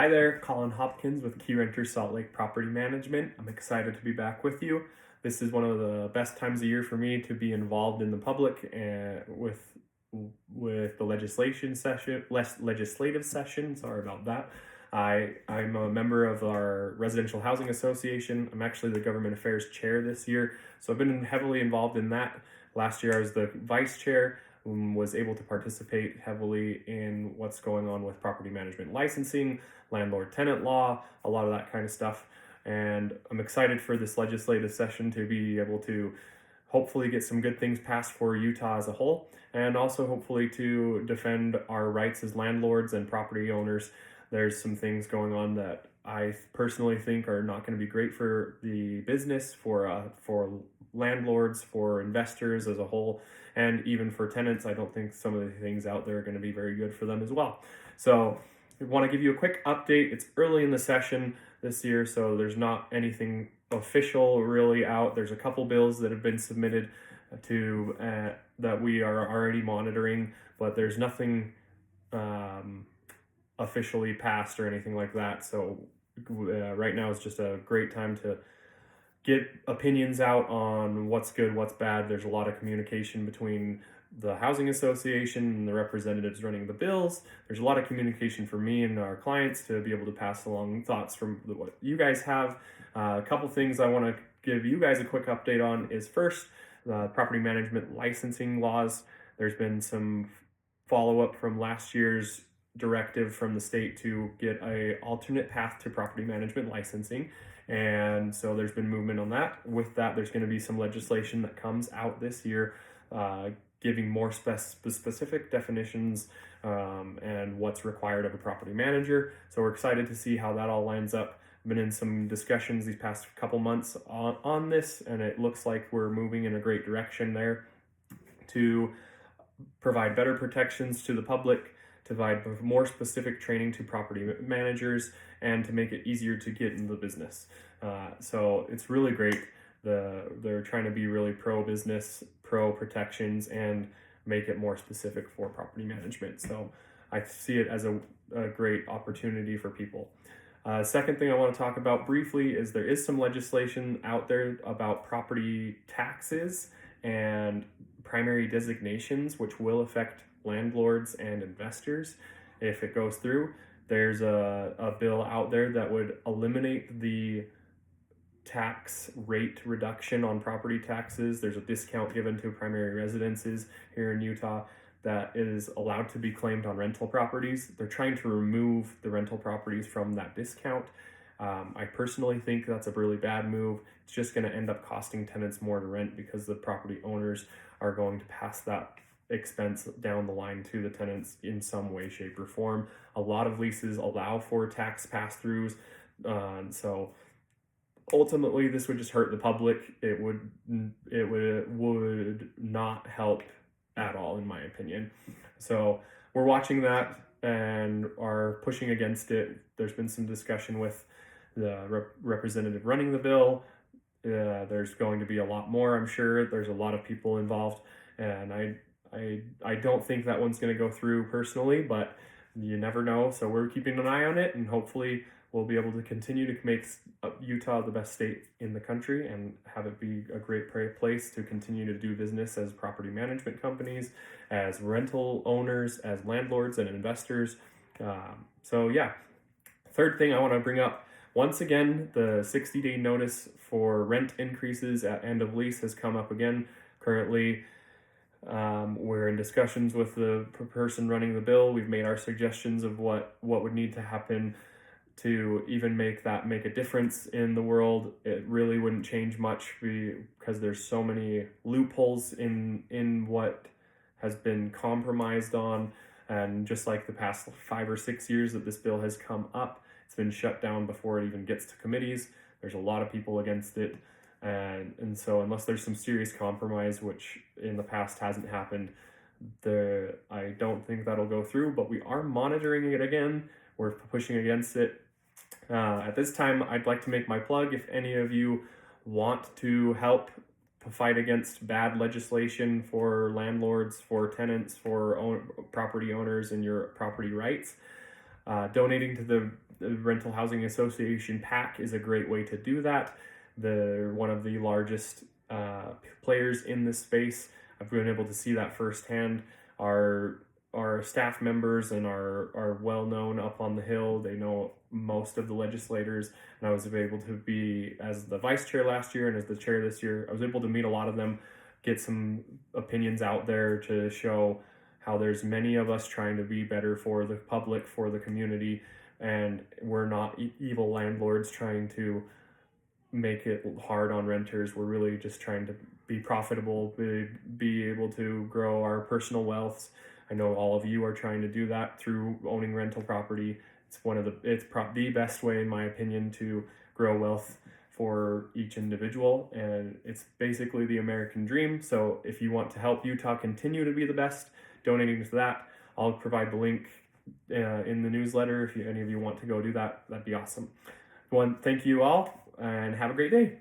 Hi there, Colin Hopkins with Key Renter Salt Lake Property Management. I'm excited to be back with you. This is one of the best times of year for me to be involved in the public and with the legislative session. Sorry about that. I'm a member of our residential housing association. I'm actually the government affairs chair this year, so I've been heavily involved in that. Last year I was the vice chair. Was able to participate heavily in what's going on with property management licensing, landlord tenant law, a lot of that kind of stuff. And I'm excited for this legislative session to be able to hopefully get some good things passed for Utah as a whole, and also hopefully to defend our rights as landlords and property owners. There's some things going on that I personally think are not going to be great for the business, for landlords, for investors as a whole, and even for tenants. I don't think some of the things out there are going to be very good for them as well. So I want to give you a quick update. It's early in the session this year, so there's not anything official really out. There's a couple bills that have been submitted to that we are already monitoring, but there's nothing officially passed or anything like that. So right now is just a great time to get opinions out on what's good, what's bad. There's a lot of communication between the housing association and the representatives running the bills. There's a lot of communication for me and our clients to be able to pass along thoughts from what you guys have. A couple things I want to give you guys a quick update on is first, property management licensing laws. There's been some follow-up from last year's directive from the state to get a alternate path to property management licensing, and so there's been movement on that. With that, there's going to be some legislation that comes out this year giving more specific definitions and what's required of a property manager. So we're excited to see how that all lines up. Been in some discussions these past couple months on this, and it looks like we're moving in a great direction there to provide better protections to the public, to provide more specific training to property managers, and to make it easier to get into the business. So it's really great. They're trying to be really pro-business, pro-protections, and make it more specific for property management. So I see it as a great opportunity for people. Second thing I want to talk about briefly is there is some legislation out there about property taxes and primary designations, which will affect landlords and investors if it goes through. There's a bill out there that would eliminate the tax rate reduction on property taxes. There's a discount given to primary residences here in Utah that is allowed to be claimed on rental properties. They're trying to remove the rental properties from that discount. I personally think that's a really bad move. It's just going to end up costing tenants more to rent because the property owners are going to pass that expense down the line to the tenants in some way, shape, or form. A lot of leases allow for tax pass-throughs, so ultimately this would just hurt the public. It would not help at all, in my opinion. So we're watching that and are pushing against it. There's been some discussion with the representative running the bill. There's going to be a lot more, I'm sure. There's a lot of people involved, and I don't think that one's going to go through personally, but you never know. So we're keeping an eye on it, and hopefully we'll be able to continue to make Utah the best state in the country and have it be a great place to continue to do business as property management companies, as rental owners, as landlords and investors. So yeah, third thing I want to bring up, once again, the 60-day notice for rent increases at end of lease has come up again. Currently, we're in discussions with the person running the bill. We've made our suggestions of what would need to happen to even make a difference in the world. It really wouldn't change much because there's so many loopholes in what has been compromised on, and just like the past 5 or 6 years that this bill has come up, it's been shut down before it even gets to committees. There's a lot of people against it, and so unless there's some serious compromise, which in the past hasn't happened, I don't think that'll go through. But we are monitoring it again. We're pushing against it. At this time, I'd like to make my plug. If any of you want to help fight against bad legislation for landlords, for tenants, for property owners and your property rights, Donating to the Rental Housing Association PAC is a great way to do that. They're one of the largest players in this space. I've been able to see that firsthand. Our staff members and are well known up on the Hill. They know most of the legislators, and I was able to be, as the vice chair last year and as the chair this year, I was able to meet a lot of them, get some opinions out there to show how there's many of us trying to be better for the public, for the community, and we're not evil landlords trying to make it hard on renters. We're really just trying to be profitable, be able to grow our personal wealths. I know all of you are trying to do that through owning rental property. It's the best way, in my opinion, to grow wealth for each individual, and it's basically the American dream. So if you want to help Utah continue to be the best, donating to that, I'll provide the link in the newsletter. If any of you want to go do that, that'd be awesome. Thank you all, and have a great day.